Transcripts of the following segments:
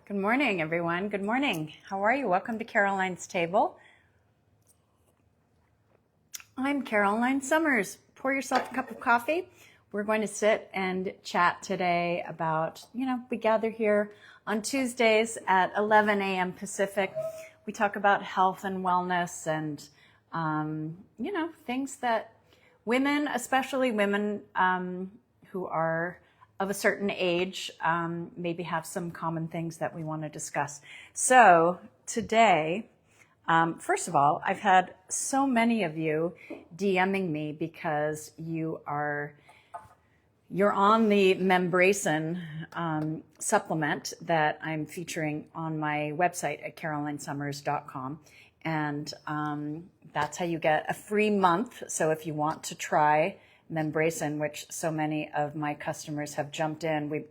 Good morning, everyone. Good morning. How are you? Welcome to Caroline's Table. I'm Caroline Summers. Pour yourself a cup of coffee. We're going to sit and chat today about, we gather here on Tuesdays at 11 a.m. Pacific. We talk about health and wellness and, things that women, especially women who are of a certain age, maybe have some common things that we want to discuss. So today, first of all, I've had so many of you DMing me because you're on the Membracin supplement that I'm featuring on my website at carolinesummers.com. And that's how you get a free month. So if you want to try Membracin, which so many of my customers have jumped in, we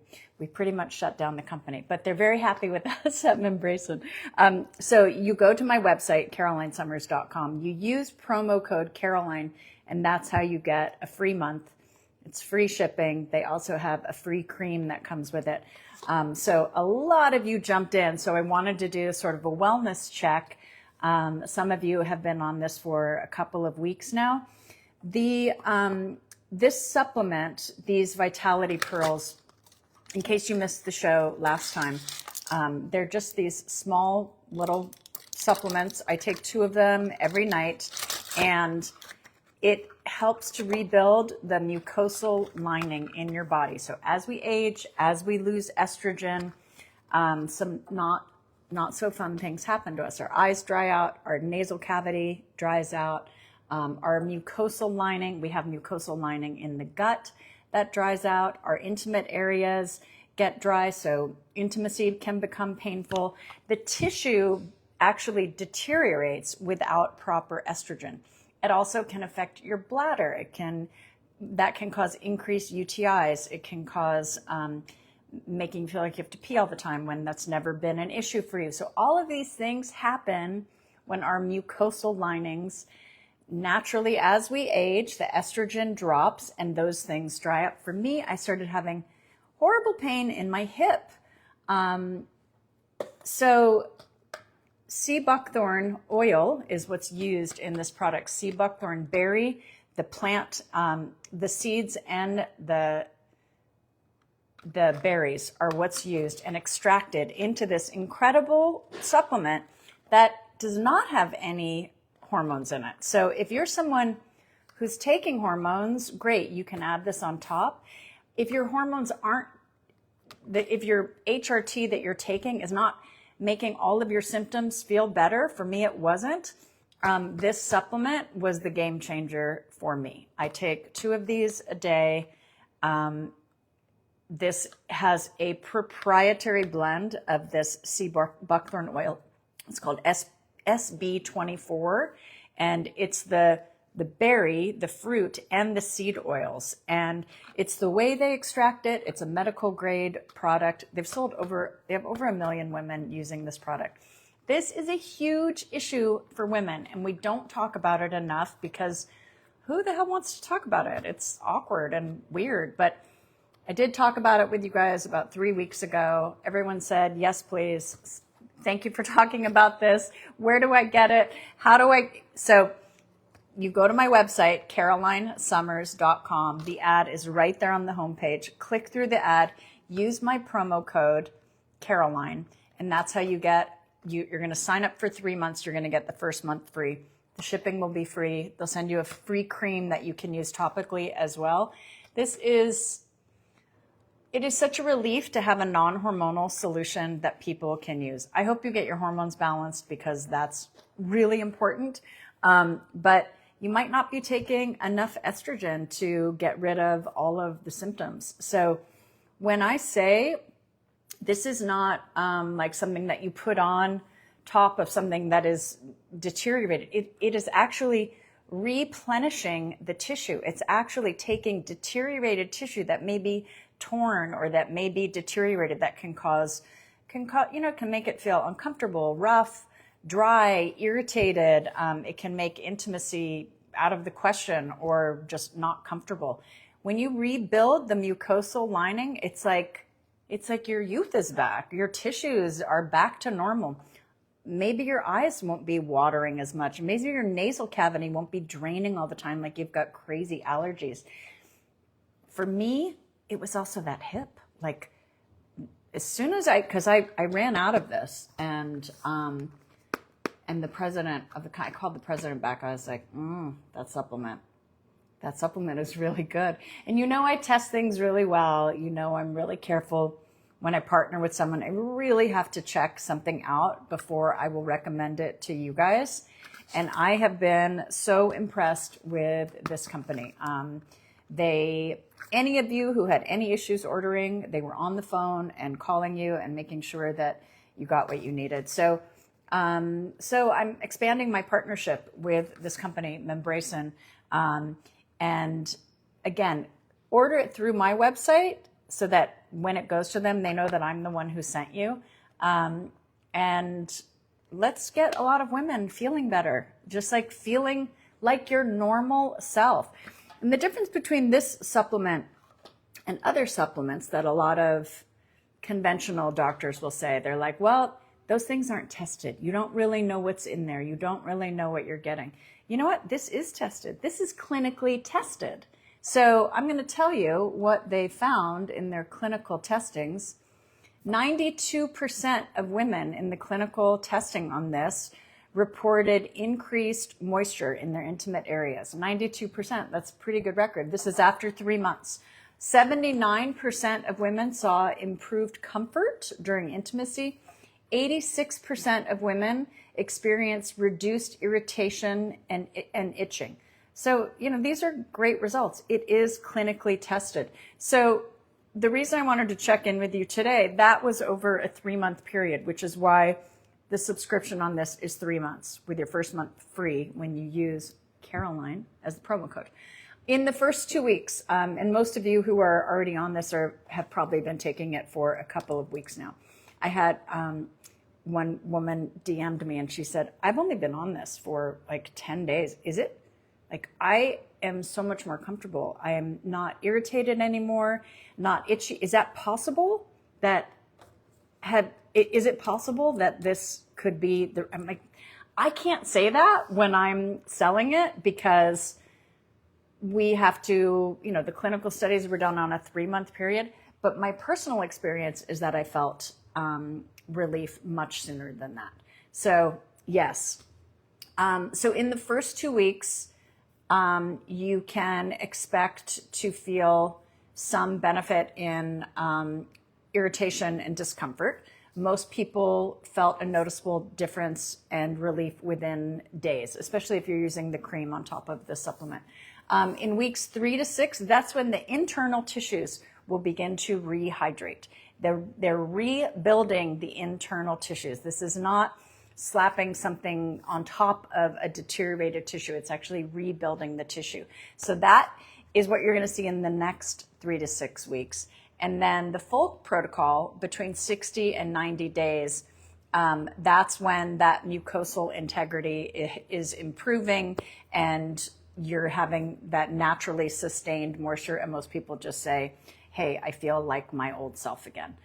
pretty much shut down the company, but they're very happy with us at Membracin. So you go to my website, carolinesummers.com, you use promo code Caroline, and that's how you get a free month. It's free shipping. They also have a free cream that comes with it. So a lot of you jumped in. So I wanted to do sort of a wellness check. Some of you have been on this for a couple of weeks now. This supplement, these Vitality Pearls, in case you missed the show last time, they're just these small little supplements. I take 2 of them every night, and it helps to rebuild the mucosal lining in your body. So as we age, as we lose estrogen, some not so fun things happen to us. Our eyes dry out, our nasal cavity dries out. Our mucosal lining, we have mucosal lining in the gut that dries out. Our intimate areas get dry, so intimacy can become painful. The tissue actually deteriorates without proper estrogen. It also can affect your bladder. That can cause increased UTIs. It can cause making you feel like you have to pee all the time when that's never been an issue for you. So all of these things happen when our mucosal linings naturally, as we age, the estrogen drops and those things dry up. For me, I started having horrible pain in my hip. So sea buckthorn oil is what's used in this product. Sea buckthorn berry, the plant, the seeds and the berries are what's used and extracted into this incredible supplement that does not have any hormones in it. So if you're someone who's taking hormones, great, you can add this on top. If your hormones if your HRT that you're taking is not making all of your symptoms feel better, for me it wasn't, this supplement was the game changer for me. I take 2 of these a day. This has a proprietary blend of this sea buckthorn oil. It's called SB24, and it's the berry, the fruit, and the seed oils. And it's the way they extract it. It's a medical grade product. They have over 1 million women using this product. This is a huge issue for women, and we don't talk about it enough because who the hell wants to talk about it? It's awkward and weird, but I did talk about it with you guys about 3 weeks ago. Everyone said, yes, please. Thank you for talking about this. Where do I get it? So you go to my website, carolinesummers.com. The ad is right there on the homepage. Click through the ad, use my promo code, Caroline, and that's how you're going to sign up for 3 months. You're going to get the first month free. The shipping will be free. They'll send you a free cream that you can use topically as well. It is such a relief to have a non-hormonal solution that people can use. I hope you get your hormones balanced because that's really important. But you might not be taking enough estrogen to get rid of all of the symptoms. So when I say this is not like something that you put on top of something that is deteriorated, it is actually replenishing the tissue. It's actually taking deteriorated tissue that may be torn or that may be deteriorated that can make it feel uncomfortable, rough, dry, irritated. It can make intimacy out of the question or just not comfortable. When you rebuild the mucosal lining, it's like It's like your youth is back. Your tissues are back to normal. Maybe your eyes won't be watering as much. Maybe your nasal cavity won't be draining all the time like you've got crazy allergies. For me, it was also that hip. Like, as soon as because I ran out of this, and the president of the, I called the president back. I was like, that supplement is really good. And I test things really well. I'm really careful when I partner with someone. I really have to check something out before I will recommend it to you guys. And I have been so impressed with this company. Any of you who had any issues ordering, they were on the phone and calling you and making sure that you got what you needed. So I'm expanding my partnership with this company, Membracin. And again, order it through my website so that when it goes to them, they know that I'm the one who sent you. And let's get a lot of women feeling better, just like feeling like your normal self. And the difference between this supplement and other supplements that a lot of conventional doctors will say, they're like, well, those things aren't tested. You don't really know what's in there. You don't really know what you're getting. You know what? This is tested. This is clinically tested. So I'm going to tell you what they found in their clinical testings. 92% of women in the clinical testing on this reported increased moisture in their intimate areas. 92%, that's a pretty good record. This is after 3 months. 79% of women saw improved comfort during intimacy. 86% of women experienced reduced irritation and itching. So, these are great results. It is clinically tested. So the reason I wanted to check in with you today, that was over a 3-month period, which is why the subscription on this is 3 months with your first month free when you use Caroline as the promo code. In the first 2 weeks, and most of you who are already on this have probably been taking it for a couple of weeks now. I had one woman DM'd me and she said, I've only been on this for like 10 days. Is it? Like, I am so much more comfortable. I am not irritated anymore, not itchy. Is that possible? Is it possible that this could be I'm like, I can't say that when I'm selling it because we have to, the clinical studies were done on a 3-month period. But my personal experience is that I felt relief much sooner than that. So yes. So in the first 2 weeks, you can expect to feel some benefit in irritation and discomfort. Most people felt a noticeable difference and relief within days, especially if you're using the cream on top of the supplement. In weeks 3 to 6, that's when the internal tissues will begin to rehydrate. They're rebuilding the internal tissues. This is not slapping something on top of a deteriorated tissue. It's actually rebuilding the tissue. So that is what you're going to see in the next 3 to 6 weeks. And then the full protocol between 60 and 90 days, that's when that mucosal integrity is improving and you're having that naturally sustained moisture. And most people just say, hey, I feel like my old self again.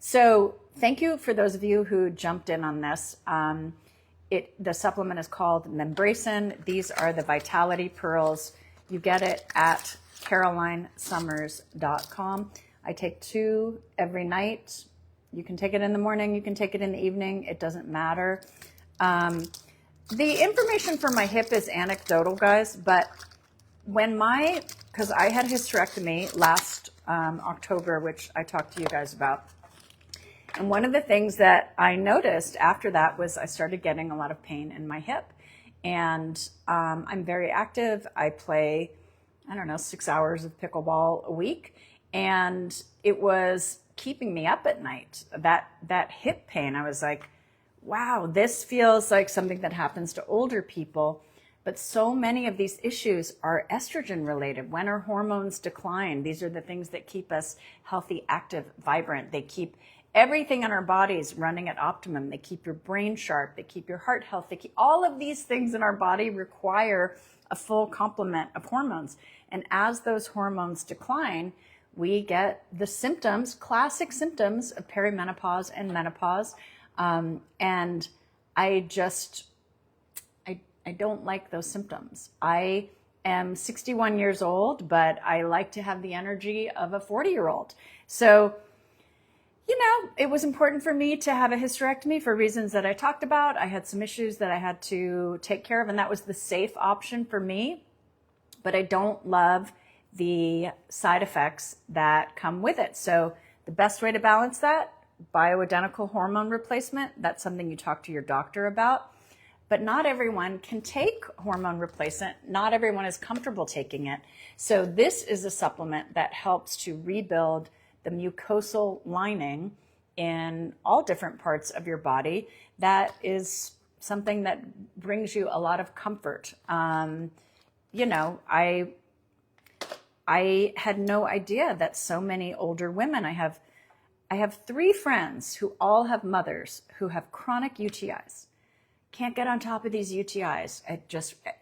So thank you for those of you who jumped in on this. The supplement is called Membracin. These are the Vitality Pearls. You get it at CarolineSummers.com. I take 2 every night. You can take it in the morning. You can take it in the evening. It doesn't matter. The information for my hip is anecdotal, guys, but because I had a hysterectomy last October, which I talked to you guys about. And one of the things that I noticed after that was I started getting a lot of pain in my hip. And I'm very active. I play, 6 hours of pickleball a week. And it was keeping me up at night. That hip pain, I was like, wow, this feels like something that happens to older people. But so many of these issues are estrogen related. When our hormones decline, these are the things that keep us healthy, active, vibrant. They keep everything in our bodies running at optimum. They keep your brain sharp. They keep your heart healthy. All of these things in our body require a full complement of hormones. And as those hormones decline, we get the symptoms, classic symptoms of perimenopause and menopause. And I don't like those symptoms. I am 61 years old, but I like to have the energy of a 40-year-old. So, it was important for me to have a hysterectomy for reasons that I talked about. I had some issues that I had to take care of, and that was the safe option for me. But I don't love the side effects that come with it. So the best way to balance that, bioidentical hormone replacement, that's something you talk to your doctor about. But not everyone can take hormone replacement. Not everyone is comfortable taking it. So this is a supplement that helps to rebuild the mucosal lining in all different parts of your body. That is something that brings you a lot of comfort. I had no idea that so many older women, I have 3 friends who all have mothers who have chronic UTIs. Can't get on top of these UTIs.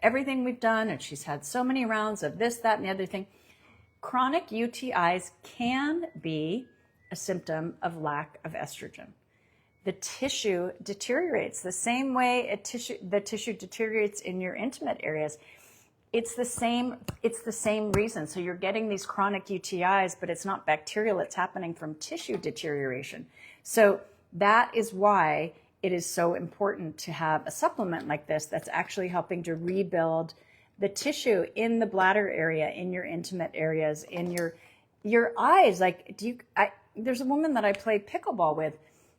Everything we've done, and she's had so many rounds of this, that, and the other thing. Chronic UTIs can be a symptom of lack of estrogen. The tissue deteriorates the same way the tissue deteriorates in your intimate areas. It's the same reason. So you're getting these chronic UTIs, but it's not bacterial. It's happening from tissue deterioration. So that is why it is so important to have a supplement like this that's actually helping to rebuild the tissue in the bladder area, in your intimate areas, in your eyes. There's a woman that I played pickleball with.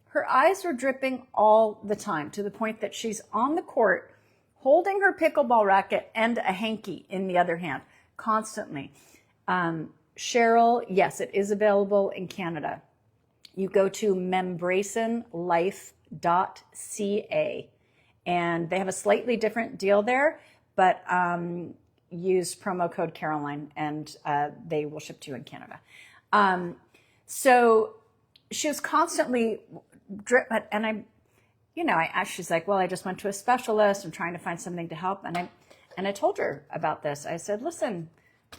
Her eyes are dripping all the time, to the point that she's on the court holding her pickleball racket and a hanky in the other hand constantly. Cheryl, yes, it is available in Canada. You go to membracenlife.ca, and they have a slightly different deal there, but use promo code Caroline, and they will ship to you in Canada. So she was constantly and she's like, well, I just went to a specialist. I'm trying to find something to help. And I told her about this. I said, listen,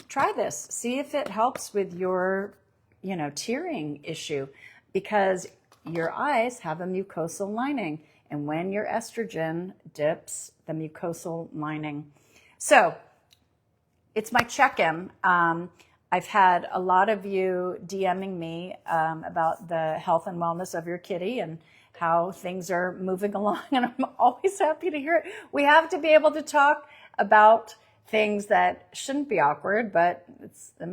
try this. See if it helps with your, tearing issue, because your eyes have a mucosal lining. And when your estrogen dips, the mucosal lining. So it's my check-in. I've had a lot of you DMing me about the health and wellness of your kitty and how things are moving along, and I'm always happy to hear it. We have to be able to talk about things that shouldn't be awkward, but it's a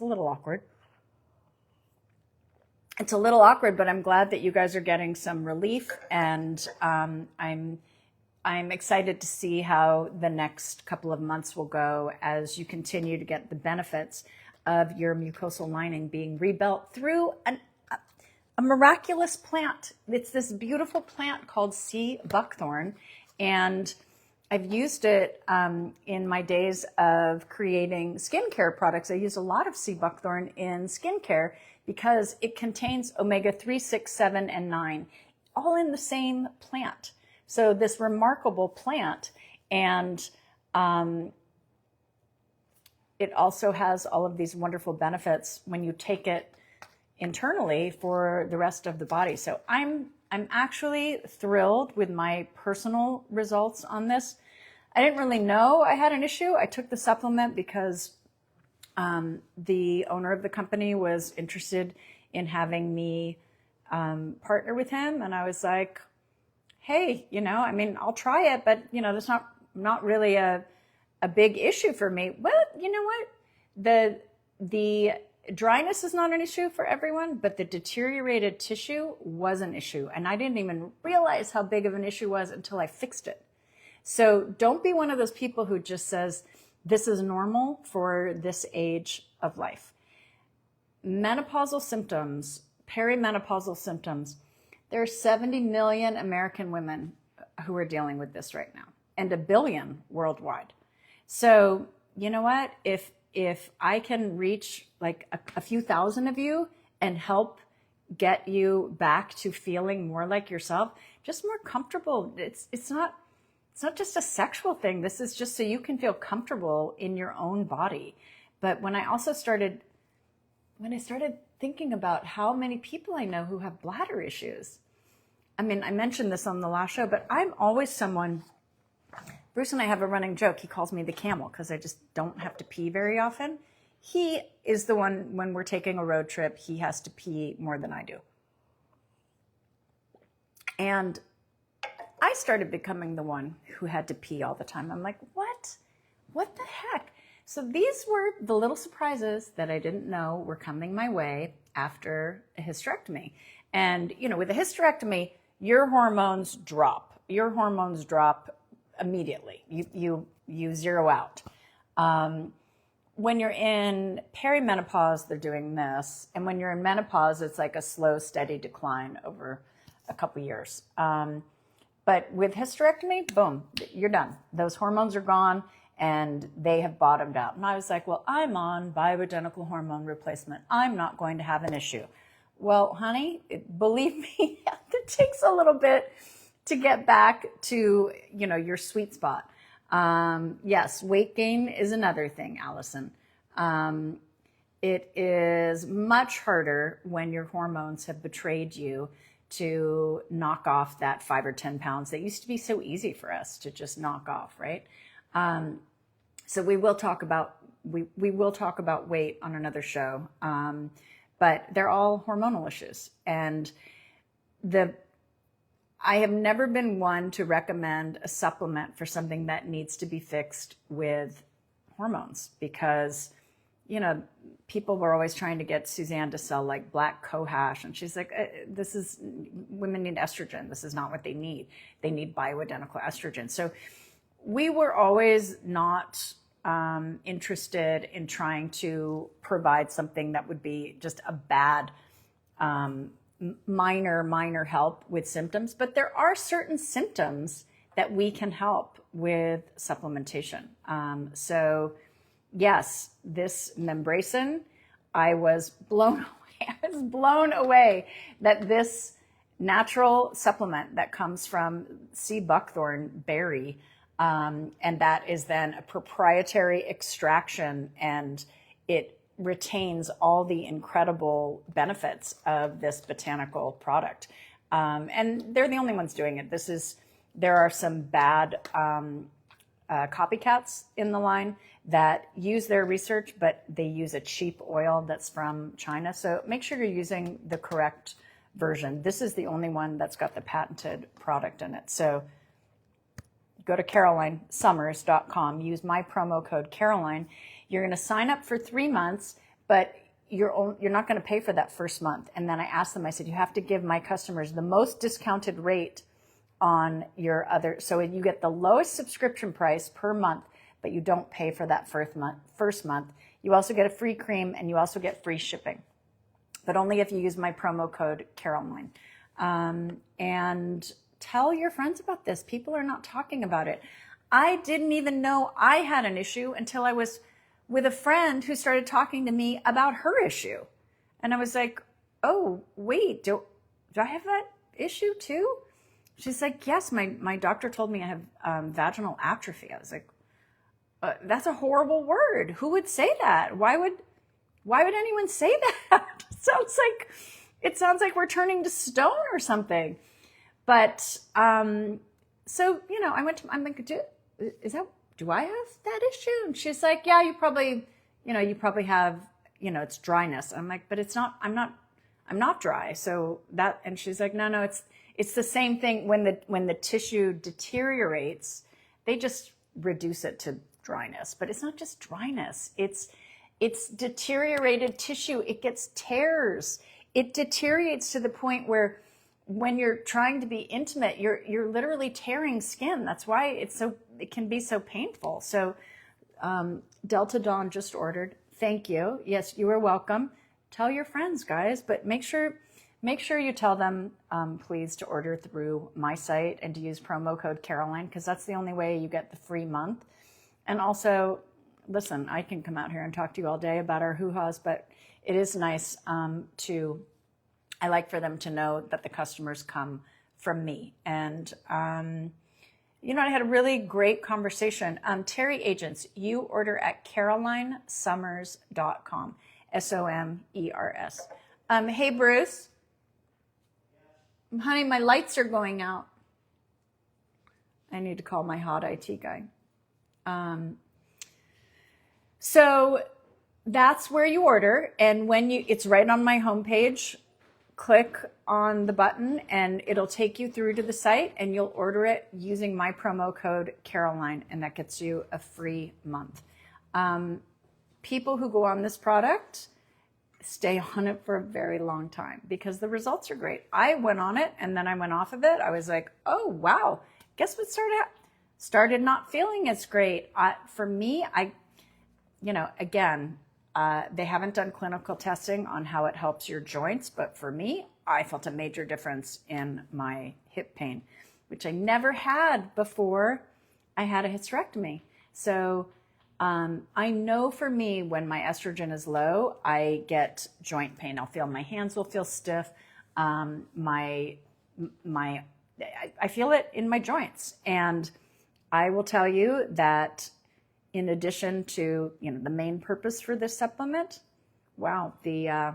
little awkward. It's a little awkward, but I'm glad that you guys are getting some relief, and I'm excited to see how the next couple of months will go as you continue to get the benefits of your mucosal lining being rebuilt through a miraculous plant. It's this beautiful plant called sea buckthorn, and I've used it in my days of creating skincare products. I use a lot of sea buckthorn in skincare because it contains omega-3, 6, 7, and 9, all in the same plant. So this remarkable plant, and it also has all of these wonderful benefits when you take it internally for the rest of the body. So I'm actually thrilled with my personal results on this. I didn't really know I had an issue. I took the supplement because the owner of the company was interested in having me partner with him. And I was like, hey, I'll try it, but there's not really a big issue for me. Well, you know what? The dryness is not an issue for everyone, but the deteriorated tissue was an issue. And I didn't even realize how big of an issue it was until I fixed it. So don't be one of those people who just says, this is normal for this age of life. Menopausal symptoms, perimenopausal symptoms, there are 70 million American women who are dealing with this right now, and 1 billion worldwide. So you know what? If I can reach like a few thousand of you and help get you back to feeling more like yourself, just more comfortable. It's not just a sexual thing. This is just so you can feel comfortable in your own body. But when I also started when I started thinking about how many people I know who have bladder issues. I mean, I mentioned this on the last show, but I'm always someone, Bruce and I have a running joke. He calls me the camel because I just don't have to pee very often. He is the one, when we're taking a road trip, he has to pee more than I do. And I started becoming the one who had to pee all the time. I'm like, what? What the heck? So these were the little surprises that I didn't know were coming my way after a hysterectomy. And, you know, with a hysterectomy, your hormones drop. Your hormones drop immediately. You zero out. When you're in perimenopause, they're doing this. And when you're in menopause, it's like a slow, steady decline over a couple years. But with hysterectomy, boom, you're done. Those hormones are gone and they have bottomed out. And I was like, well, I'm on bioidentical hormone replacement. I'm not going to have an issue. Well, honey, believe me, it takes a little bit to get back to, you know, your sweet spot. Yes, weight gain is another thing, Allison. It is much harder when your hormones have betrayed you to knock off that 5 or 10 pounds that used to be so easy for us to just knock off, right? So we will talk about weight on another show, but they're all hormonal issues. And I have never been one to recommend a supplement for something that needs to be fixed with hormones because, you know, people were always trying to get Suzanne to sell like black cohash. And she's like, women need estrogen. This is not what they need. They need bioidentical estrogen. So we were always not interested in trying to provide something that would be just a bad, minor help with symptoms. But there are certain symptoms that we can help with supplementation. So yes, this Membrace, I was blown away. I was blown away that this natural supplement that comes from sea buckthorn berry, and that is then a proprietary extraction, and it retains all the incredible benefits of this botanical product. And they're the only ones doing it. There are some bad copycats in the line that use their research, but they use a cheap oil that's from China. So make sure you're using the correct version. This is the only one that's got the patented product in it. So go to CarolineSummers.com, use my promo code Caroline. You're going to sign up for 3 months, but you're not going to pay for that first month. And then I asked them, I said, you have to give my customers the most discounted rate on your other, so you get the lowest subscription price per month, but you don't pay for that first month. You also get a free cream and you also get free shipping, but only if you use my promo code Caroline. And tell your friends about this. People are not talking about it. I didn't even know I had an issue until I was with a friend who started talking to me about her issue. And I was like, oh, wait, do I have that issue too? She's like, yes, my doctor told me I have vaginal atrophy. I was like, that's a horrible word. Who would say that? Why would anyone say that? It sounds like we're turning to stone or something. But so, you know, I'm like, do I have that issue? And she's like, yeah, you probably have, you know, it's dryness. I'm like, but I'm not dry. So that, and she's like, no, it's the same thing when the tissue deteriorates, they just reduce it to dryness, but it's not just dryness. It's deteriorated tissue. It gets tears. It deteriorates to the point where when you're trying to be intimate, you're literally tearing skin. That's why it can be so painful. So Delta Dawn just ordered. Thank you. Yes, you are welcome. Tell your friends, guys, but make sure you tell them, please, to order through my site and to use promo code Caroline, because that's the only way you get the free month. And also, listen, I can come out here and talk to you all day about our hoo-haws, but it is nice I like for them to know that the customers come from me. And, you know, I had a really great conversation. Terry Agents, you order at CarolineSummers.com. SOMERS. Hey, Bruce. Honey, my lights are going out. I need to call my hot IT guy. So that's where you order. And it's right on my homepage. Click on the button and it'll take you through to the site, and you'll order it using my promo code Caroline, and that gets you a free month. People who go on this product stay on it for a very long time because the results are great. I went on it and then I went off of it. I was like, oh, wow. Guess what started not feeling as great. For me, again, they haven't done clinical testing on how it helps your joints, but for me, I felt a major difference in my hip pain, which I never had before I had a hysterectomy. So I know for me, when my estrogen is low, I get joint pain. I'll feel my hands will feel stiff. I feel it in my joints. And I will tell you that in addition to, the main purpose for this supplement, wow, the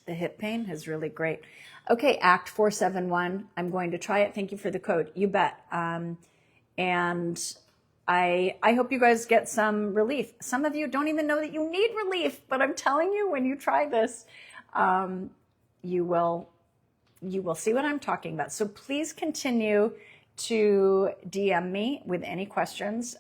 hip pain is really great. Okay, Act 471. I'm going to try it. Thank you for the code. You bet. And I hope you guys get some relief. Some of you don't even know that you need relief, but I'm telling you, when you try this, you will see what I'm talking about. So please continue to DM me with any questions.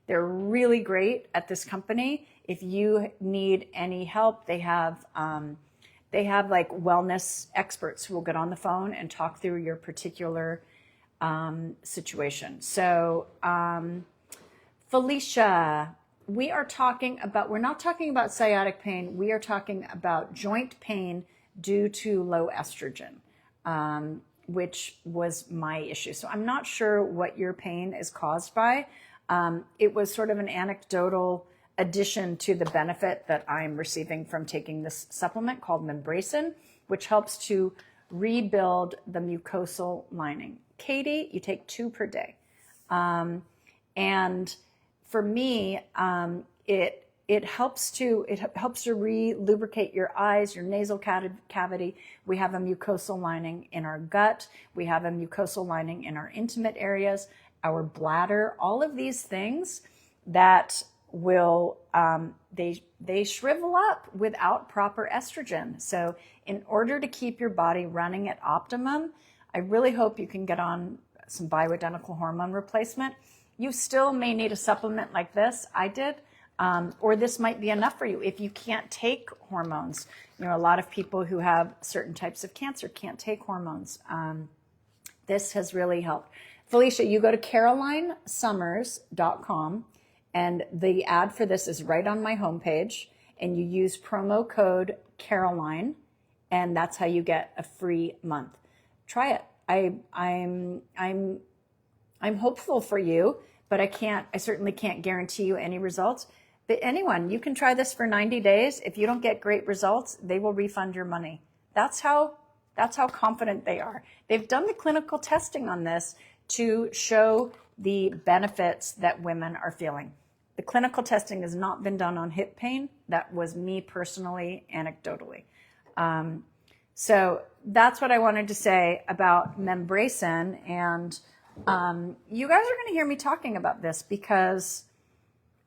They're really great at this company. If you need any help, they have like wellness experts who will get on the phone and talk through your particular situation. So, Felicia, we're not talking about sciatic pain. We are talking about joint pain due to low estrogen, which was my issue. So I'm not sure what your pain is caused by. It was sort of an anecdotal addition to the benefit that I'm receiving from taking this supplement called Membracin, which helps to rebuild the mucosal lining. Katie, you take 2 per day. And for me, it helps to re-lubricate your eyes, your nasal cavity. We have a mucosal lining in our gut. We have a mucosal lining in our intimate areas, our bladder, all of these things that will, they shrivel up without proper estrogen. So in order to keep your body running at optimum, I really hope you can get on some bioidentical hormone replacement. You still may need a supplement like this. I did. Or this might be enough for you if you can't take hormones. A lot of people who have certain types of cancer can't take hormones. This has really helped. Felicia, you go to carolinesummers.com, and the ad for this is right on my homepage, and you use promo code Caroline, and that's how you get a free month. Try it. I'm hopeful for you, but I certainly can't guarantee you any results. But anyone, you can try this for 90 days. If you don't get great results, they will refund your money. That's how confident they are. They've done the clinical testing on this to show the benefits that women are feeling. The clinical testing has not been done on hip pain. That was me personally, anecdotally. So that's what I wanted to say about Membracin. And you guys are going to hear me talking about this because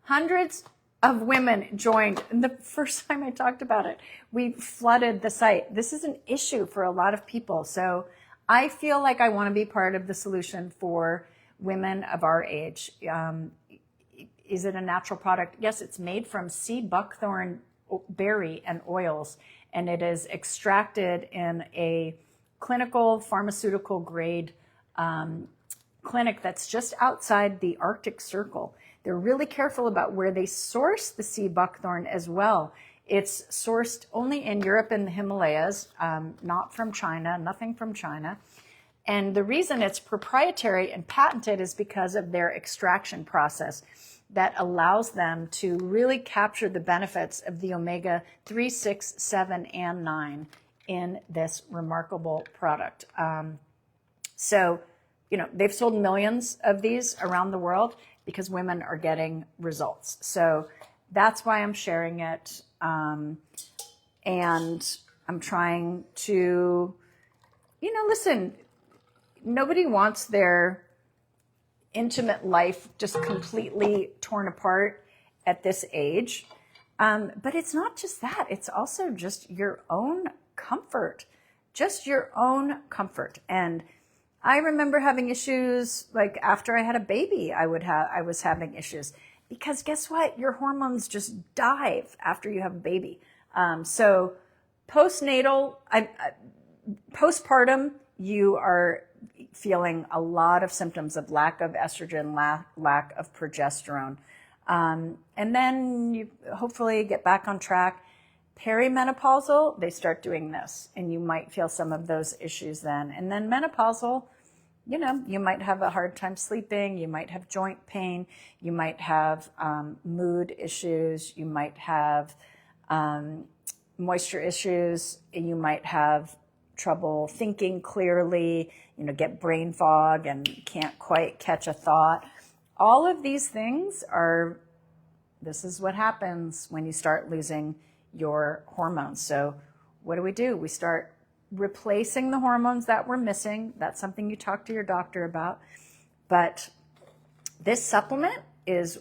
hundreds of women joined. And the first time I talked about it, we flooded the site. This is an issue for a lot of people. So I feel like I want to be part of the solution for women of our age. Is it a natural product? Yes, it's made from sea buckthorn berry and oils, and it is extracted in a clinical pharmaceutical grade clinic that's just outside the Arctic Circle. They're really careful about where they source the sea buckthorn as well. It's sourced only in Europe and the Himalayas, not from China, nothing from China. And the reason it's proprietary and patented is because of their extraction process that allows them to really capture the benefits of the omega-3, 6, 7, and 9 in this remarkable product. So, they've sold millions of these around the world because women are getting results. So that's why I'm sharing it. And I'm trying to, listen, nobody wants their intimate life just completely torn apart at this age. But it's not just that. It's also just your own comfort, just your own comfort. And I remember having issues like after I had a baby, I was having issues because guess what? Your hormones just dive after you have a baby. So postnatal, postpartum, you are feeling a lot of symptoms of lack of estrogen, lack of progesterone. And then you hopefully get back on track. Perimenopausal, they start doing this, and you might feel some of those issues then. And then menopausal, you might have a hard time sleeping, you might have joint pain, you might have mood issues, you might have moisture issues, and you might have trouble thinking clearly, get brain fog and can't quite catch a thought. All of these things this is what happens when you start losing your hormones. So what do? We start replacing the hormones that we're missing. That's something you talk to your doctor about. But this supplement is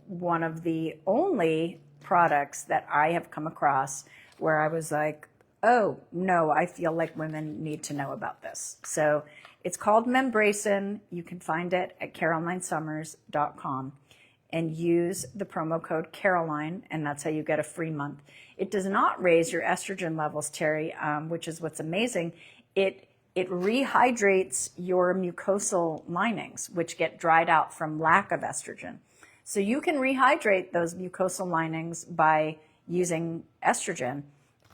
one of the only products that I have come across where I was like, oh, no, I feel like women need to know about this. So it's called Membracin. You can find it at CarolineSummers.com and use the promo code Caroline, and that's how you get a free month. It does not raise your estrogen levels, Terry, which is what's amazing. It rehydrates your mucosal linings, which get dried out from lack of estrogen. So you can rehydrate those mucosal linings by using estrogen.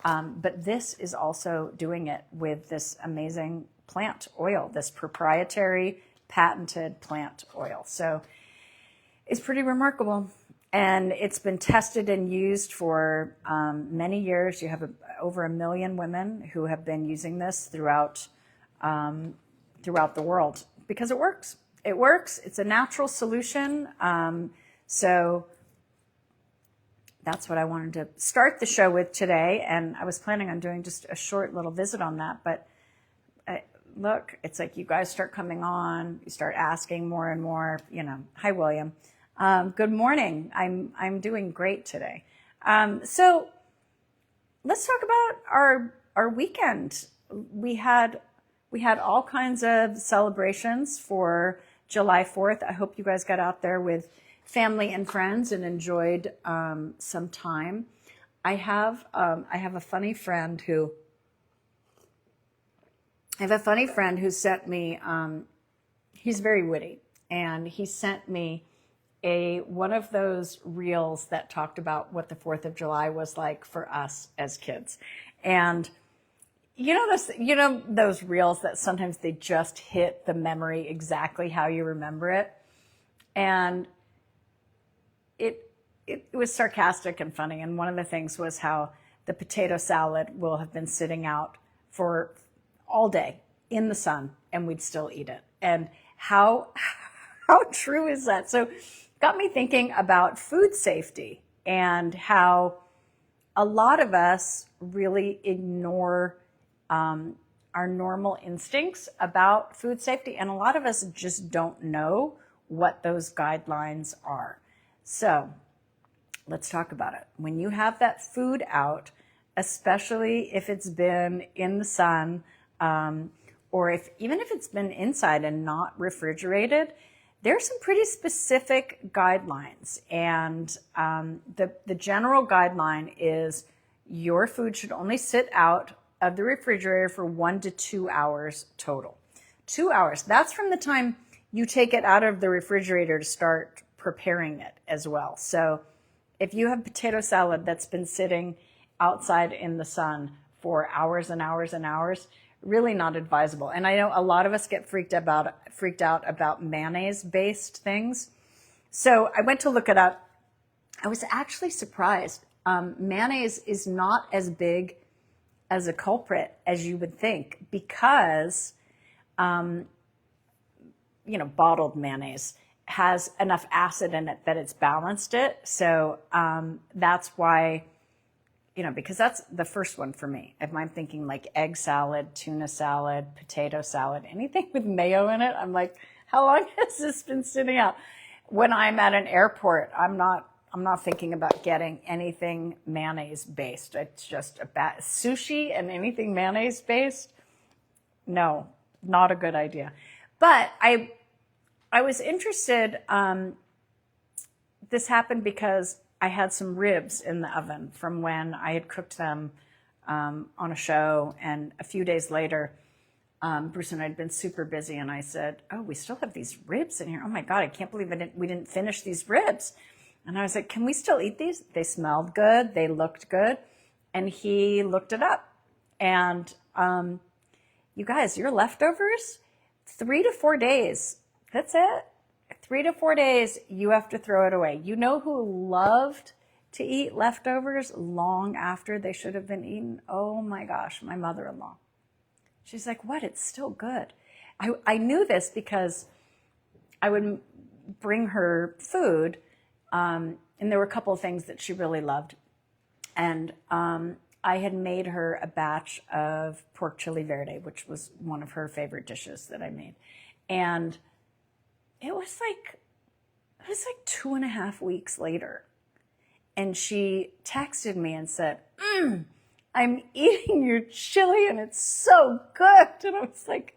But this is also doing it with this amazing plant oil, this proprietary patented plant oil. So it's pretty remarkable. And it's been tested and used for many years. You have over 1 million women who have been using this throughout the world because it works. It works. It's a natural solution. So that's what I wanted to start the show with today. And I was planning on doing just a short little visit on that. But look, it's like you guys start coming on, you start asking more and more, Hi, William. Good morning. I'm doing great today. So let's talk about our weekend. We had all kinds of celebrations for July 4th. I hope you guys got out there with family and friends and enjoyed some time. I have a funny friend who sent me. He's very witty, and he sent me one of those reels that talked about what the 4th of July was like for us as kids. And those reels that sometimes they just hit the memory exactly how you remember it. And it was sarcastic and funny. And one of the things was how the potato salad will have been sitting out for all day in the sun and we'd still eat it. And how true is that? So got me thinking about food safety and how a lot of us really ignore our normal instincts about food safety. And a lot of us just don't know what those guidelines are. So let's talk about it. When you have that food out, especially if it's been in the sun, or even if it's been inside and not refrigerated, there's some pretty specific guidelines. And the general guideline is your food should only sit out of the refrigerator for 1 to 2 hours total. 2 hours. That's from the time you take it out of the refrigerator to start preparing it as well. So if you have potato salad that's been sitting outside in the sun for hours and hours and hours, really not advisable. And I know a lot of us get freaked out about mayonnaise-based things. So I went to look it up. I was actually surprised. Mayonnaise is not as big as a culprit as you would think because, bottled mayonnaise has enough acid in it that it's balanced it. So that's why because that's the first one for me. If I'm thinking like egg salad, tuna salad, potato salad, anything with mayo in it, I'm like, how long has this been sitting out? When I'm at an airport, I'm not thinking about getting anything mayonnaise based. It's just sushi and anything mayonnaise based. No, not a good idea. But I was interested. This happened because I had some ribs in the oven from when I had cooked them on a show. And a few days later, Bruce and I had been super busy. And I said, oh, we still have these ribs in here. Oh, my God, I can't believe we didn't finish these ribs. And I was like, can we still eat these? They smelled good. They looked good. And he looked it up. And you guys, your leftovers, 3 to 4 days. That's it. 3 to 4 days, you have to throw it away. You know who loved to eat leftovers long after they should have been eaten? Oh my gosh, my mother-in-law. She's like, what? It's still good. I knew this because I would bring her food, and there were a couple of things that she really loved. And I had made her a batch of pork chili verde, which was one of her favorite dishes that I made. And it was like 2.5 weeks later. And she texted me and said, I'm eating your chili and it's so good. And I was like,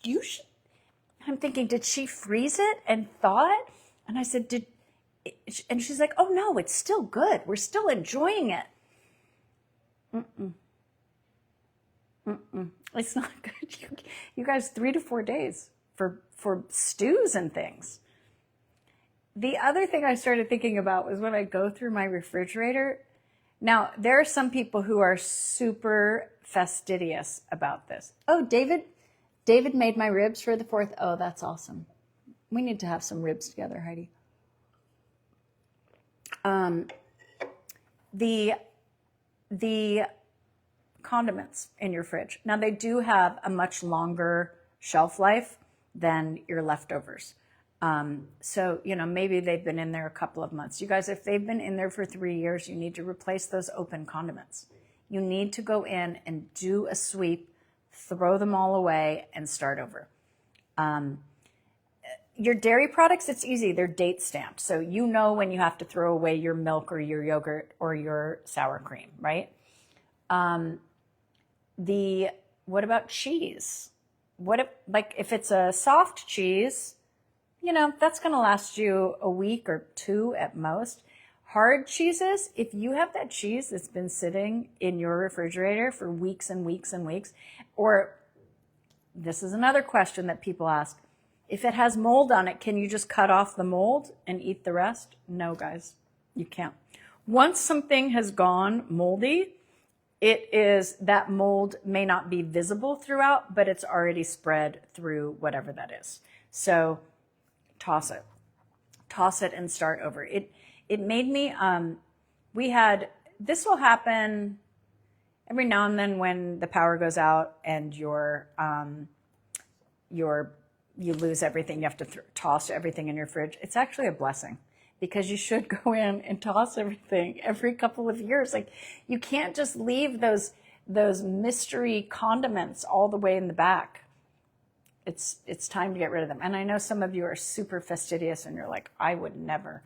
you should. I'm thinking, did she freeze it and thaw it? And I said, and she's like, oh no, it's still good. We're still enjoying it. It's not good. You guys, 3 to 4 days for stews and things. The other thing I started thinking about was when I go through my refrigerator. Now, there are some people who are super fastidious about this. Oh, David made my ribs for the 4th. Oh, that's awesome. We need to have some ribs together, Heidi. The condiments in your fridge. Now, they do have a much longer shelf life than your leftovers. So, maybe they've been in there a couple of months. You guys, if they've been in there for 3 years, you need to replace those open condiments. You need to go in and do a sweep, throw them all away, and start over. Your dairy products, it's easy. They're date stamped. So you know when you have to throw away your milk or your yogurt or your sour cream, right? What about cheese? If it's a soft cheese, that's going to last you a week or 2 at most. Hard cheeses, if you have that cheese that's been sitting in your refrigerator for weeks and weeks and weeks, or this is another question that people ask, if it has mold on it, can you just cut off the mold and eat the rest? No, guys, you can't. Once something has gone moldy, that mold may not be visible throughout, but it's already spread through whatever that is. So toss it and start over. It made me, this will happen every now and then when the power goes out and you lose everything. You have to toss everything in your fridge. It's actually a blessing because you should go in and toss everything every couple of years. Like, you can't just leave those mystery condiments all the way in the back. It's time to get rid of them. And I know some of you are super fastidious and you're like, I would never.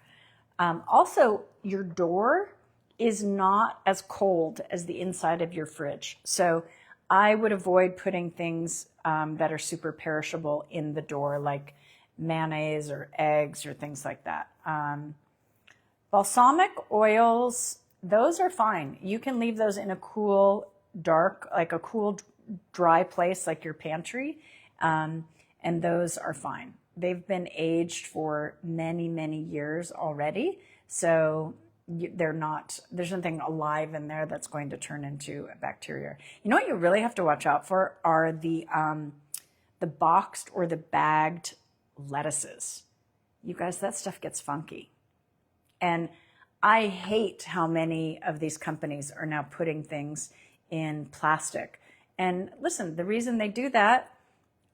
Also, your door is not as cold as the inside of your fridge. So I would avoid putting things that are super perishable in the door, like mayonnaise or eggs or things like that. Balsamic oils, those are fine. You can leave those in a cool, dark, like a cool, dry place like your pantry, and those are fine. They've been aged for many, many years already, so there's nothing alive in there that's going to turn into a bacteria. You know what you really have to watch out for are the boxed or the bagged lettuces. You guys, that stuff gets funky. And I hate how many of these companies are now putting things in plastic. And listen, the reason they do that,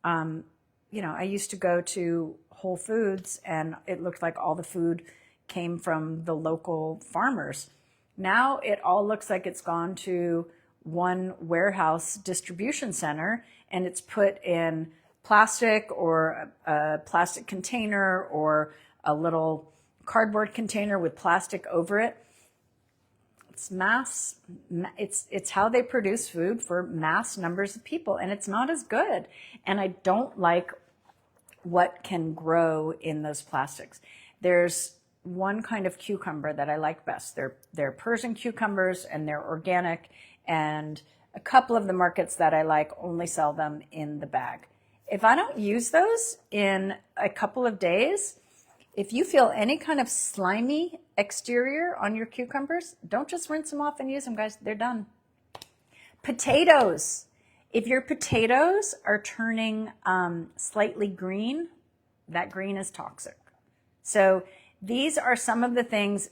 I used to go to Whole Foods and it looked like all the food came from the local farmers. Now it all looks like it's gone to one warehouse distribution center, and it's put in plastic or a plastic container or a little cardboard container with plastic over it. It's mass, it's how they produce food for mass numbers of people, and it's not as good. And I don't like what can grow in those plastics. There's one kind of cucumber that I like best. They're Persian cucumbers, and they're organic, and a couple of the markets that I like only sell them in the bag. If I don't use those in a couple of days, if you feel any kind of slimy exterior on your cucumbers, don't just rinse them off and use them, guys. They're done. Potatoes. If your potatoes are turning slightly green, that green is toxic. So these are some of the things.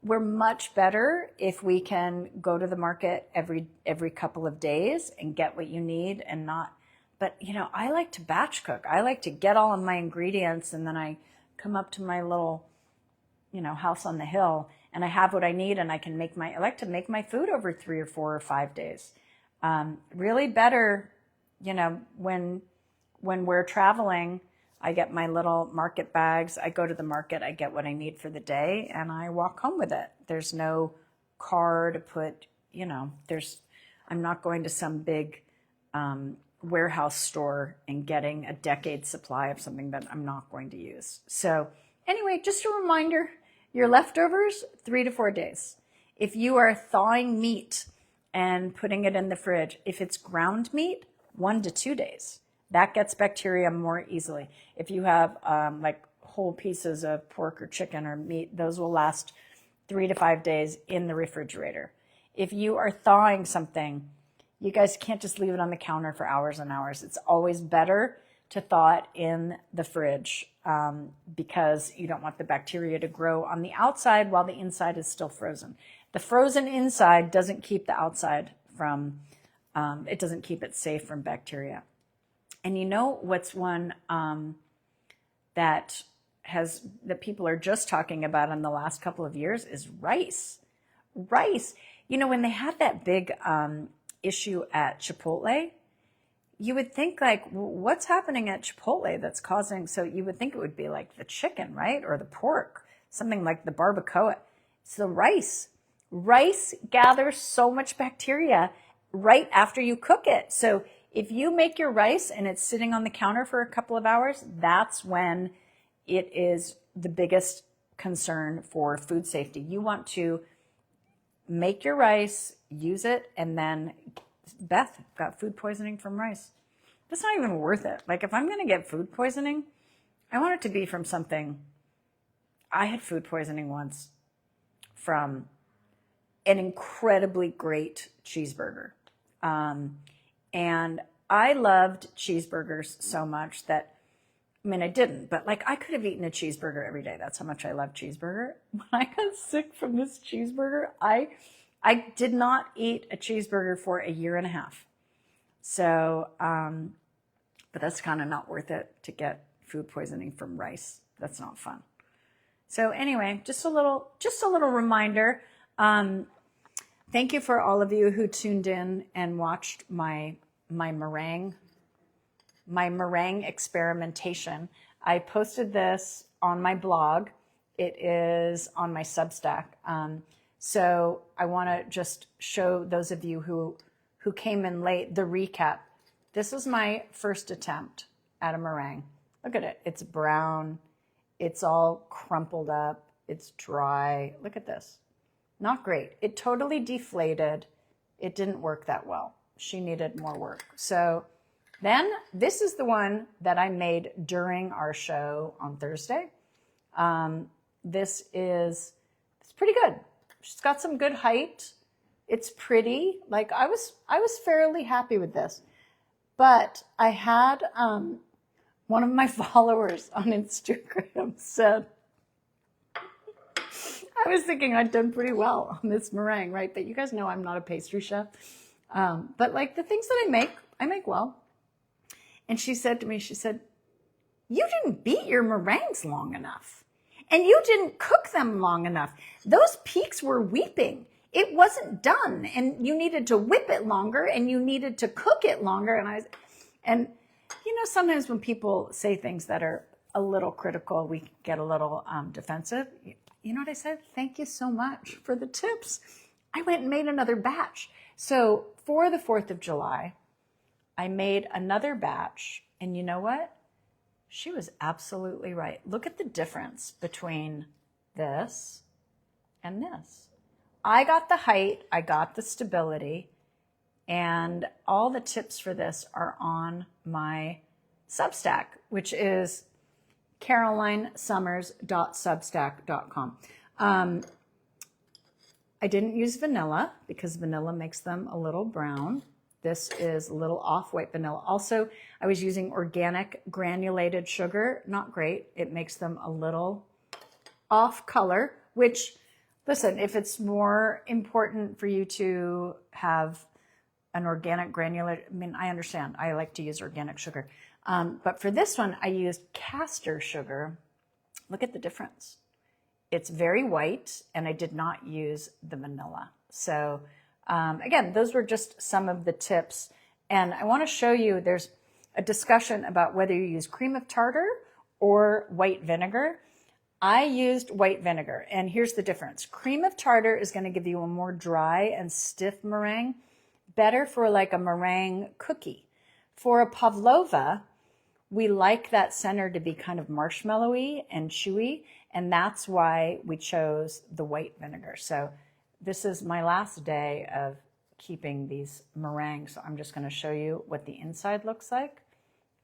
We're much better if we can go to the market every couple of days and get what you need and not. But, you know, I like to batch cook. I like to get all of my ingredients, and then I come up to my little, you know, house on the hill, and I have what I need, and I like to make my food over 3 or 4 or 5 days. Really better, you know, when we're traveling, I get my little market bags. I go to the market, I get what I need for the day, and I walk home with it. There's no car to put, you know, I'm not going to some big warehouse store and getting a decade's supply of something that I'm not going to use. So anyway, just a reminder, your leftovers, 3 to 4 days. If you are thawing meat and putting it in the fridge, if it's ground meat, 1 to 2 days. That gets bacteria more easily. If you have like whole pieces of pork or chicken or meat, those will last 3 to 5 days in the refrigerator. If you are thawing something, you guys can't just leave it on the counter for hours and hours. It's always better to thaw it in the fridge because you don't want the bacteria to grow on the outside while the inside is still frozen. The frozen inside doesn't keep the outside from, it doesn't keep it safe from bacteria. And you know what's one that people are just talking about in the last couple of years is rice. Rice. You know, when they had that big issue at Chipotle, you would think like, what's happening at Chipotle that's causing, so you would think it would be like the chicken, right? Or the pork, something like the barbacoa. It's the rice. Rice gathers so much bacteria right after you cook it. So if you make your rice and it's sitting on the counter for a couple of hours, that's when it is the biggest concern for food safety. You want to make your rice, use it, and then Beth got food poisoning from rice. That's not even worth it. Like if I'm going to get food poisoning, I want it to be from something. I had food poisoning once from an incredibly great cheeseburger. And I loved cheeseburgers so much that, I mean, I didn't, but like I could have eaten a cheeseburger every day. That's how much I love cheeseburger. When I got sick from this cheeseburger, I did not eat a cheeseburger for a year and a half. So, but that's kind of not worth it to get food poisoning from rice. That's not fun. So anyway, just a little reminder. Thank you for all of you who tuned in and watched my meringue experimentation. I posted this on my blog. It is on my Substack. So I want to just show those of you who came in late the recap. This is my first attempt at a meringue. Look at it. It's brown. It's all crumpled up. It's dry. Look at this. Not great. It totally deflated. It didn't work that well. She needed more work. So then this is the one that I made during our show on Thursday. It's pretty good. She's got some good height. It's pretty. Like I was fairly happy with this, but I had one of my followers on Instagram said, I was thinking I'd done pretty well on this meringue, right? But you guys know I'm not a pastry chef. But like the things that I make well. And she said to me, she said, you didn't beat your meringues long enough. And you didn't cook them long enough. Those peaks were weeping. it wasn't done, and you needed to whip it longer, and you needed to cook it longer. And sometimes when people say things that are a little critical, we get a little defensive. You know what I said? Thank you so much for the tips. I went and made another batch. So for the 4th of July, I made another batch, and you know what? She was absolutely right. Look at the difference between this and this. I got the height, I got the stability, and all the tips for this are on my Substack, which is carolinesummers.substack.com. I didn't use vanilla because vanilla makes them a little brown. This is a little off-white vanilla. Also, I was using organic granulated sugar. Not great. It makes them a little off color, which, listen, if it's more important for you to have an organic granulated, I mean, I understand. I like to use organic sugar. But for this one, I used castor sugar. Look at the difference. It's very white, and I did not use the vanilla. So again, those were just some of the tips. And I want to show you, there's a discussion about whether you use cream of tartar or white vinegar. I used white vinegar, and here's the difference. Cream of tartar is going to give you a more dry and stiff meringue, better for like a meringue cookie. For a pavlova, we like that center to be kind of marshmallowy and chewy, and that's why we chose the white vinegar. So this is my last day of keeping these meringues. So I'm just going to show you what the inside looks like.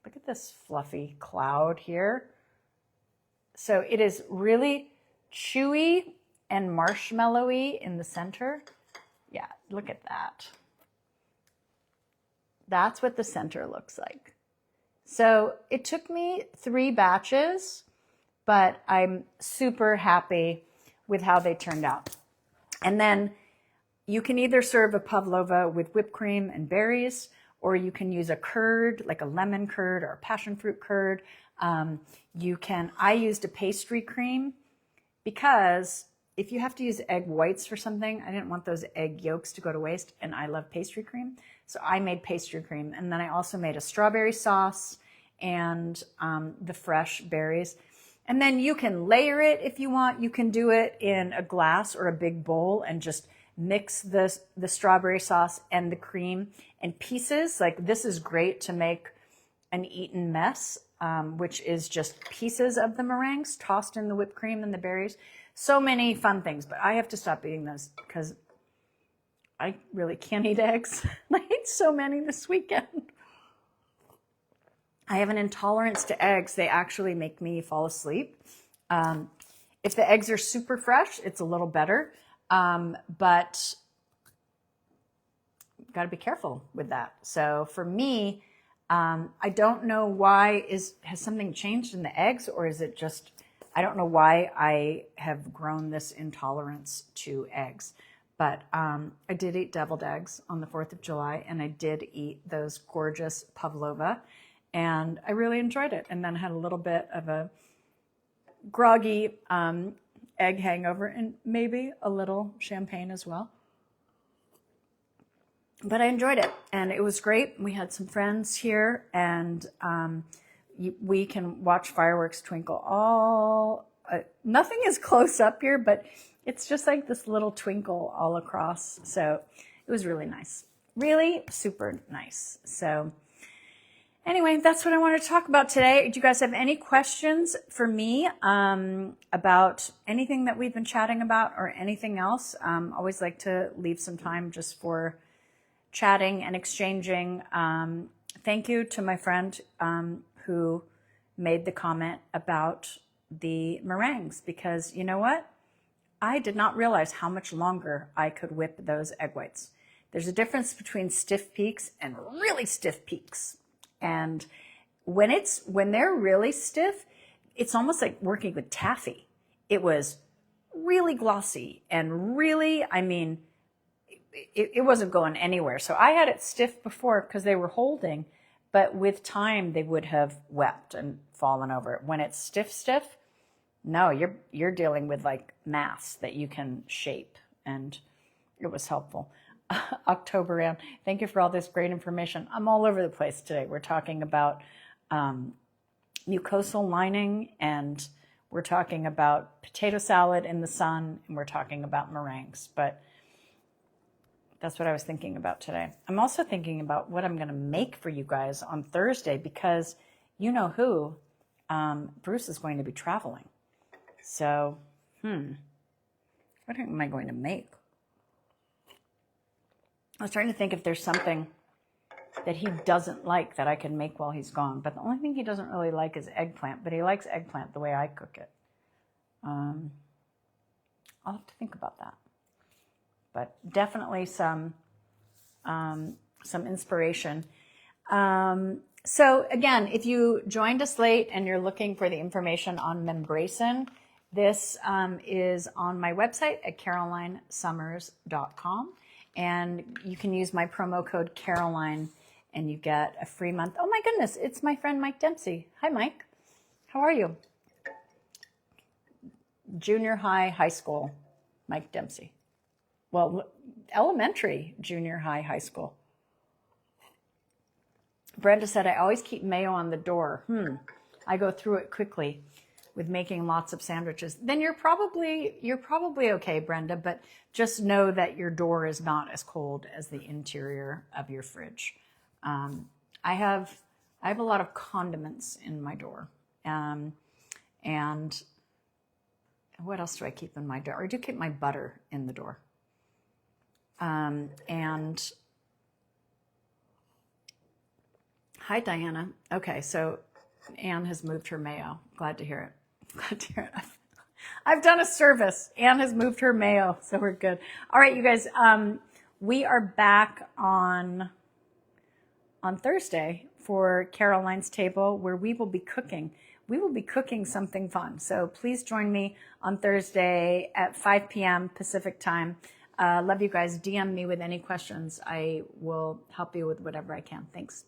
Look at this fluffy cloud here. So it is really chewy and marshmallowy in the center. Yeah, look at that. That's what the center looks like. So it took me 3 batches, but I'm super happy with how they turned out. And then you can either serve a pavlova with whipped cream and berries, or you can use a curd, like a lemon curd or a passion fruit curd. I used a pastry cream because if you have to use egg whites for something, I didn't want those egg yolks to go to waste, and I love pastry cream. So I made pastry cream, and then I also made a strawberry sauce and the fresh berries. And then you can layer it if you want. You can do it in a glass or a big bowl and just mix the strawberry sauce and the cream in pieces. Like this is great to make an Eton mess, which is just pieces of the meringues tossed in the whipped cream and the berries. So many fun things, but I have to stop eating those because I really can't eat eggs. I ate so many this weekend. I have an intolerance to eggs. They actually make me fall asleep. If the eggs are super fresh, it's a little better. But got to be careful with that. So for me, I don't know why has something changed in the eggs, or is it just, I don't know why I have grown this intolerance to eggs. But I did eat deviled eggs on the 4th of July, and I did eat those gorgeous pavlova, and I really enjoyed it. And then had a little bit of a groggy egg hangover and maybe a little champagne as well. But I enjoyed it, and it was great. We had some friends here, and we can watch fireworks twinkle all, nothing is close up here, but it's just like this little twinkle all across. So it was really nice, really super nice. So anyway, that's what I wanted to talk about today. Do you guys have any questions for me about anything that we've been chatting about or anything else? Always like to leave some time just for chatting and exchanging. Thank you to my friend who made the comment about the meringues, because you know what? I did not realize how much longer I could whip those egg whites. There's a difference between stiff peaks and really stiff peaks. And when they're really stiff, it's almost like working with taffy. It was really glossy and really, I mean, it wasn't going anywhere. So I had it stiff before because they were holding, but with time they would have wept and fallen over. When it's stiff, no, you're dealing with like mass that you can shape, and It was helpful. October round. Thank you for all this great information. I'm all over the place today. We're talking about mucosal lining, and we're talking about potato salad in the sun, and we're talking about meringues. But that's what I was thinking about today. I'm also thinking about what I'm going to make for you guys on Thursday, because you know who, Bruce is going to be traveling. So, what am I going to make? I was trying to think if there's something that he doesn't like that I can make while he's gone. But the only thing he doesn't really like is eggplant. But he likes eggplant the way I cook it. I'll have to think about that. But definitely some inspiration. So again, if you joined us late and you're looking for the information on Membracin, this is on my website at carolinesummers.com. And you can use my promo code Caroline and you get a free month. Oh my goodness, it's my friend Mike Dempsey. Hi, Mike. How are you? Junior high, high school, Mike Dempsey. Well, elementary, junior high, high school. Brenda said, I always keep mayo on the door. I go through it quickly with making lots of sandwiches. Then you're probably okay, Brenda, but just know that your door is not as cold as the interior of your fridge. I have a lot of condiments in my door. And what else do I keep in my door? I do keep my butter in the door. And hi, Diana. Okay, so Anne has moved her mayo. Glad to hear it. Glad to hear it. I've done a service. Anne has moved her mayo, so we're good. All right, you guys, we are back on Thursday for Caroline's Table, where we will be cooking. We will be cooking something fun. So please join me on Thursday at 5 p.m. Pacific time. Love you guys. DM me with any questions. I will help you with whatever I can. Thanks.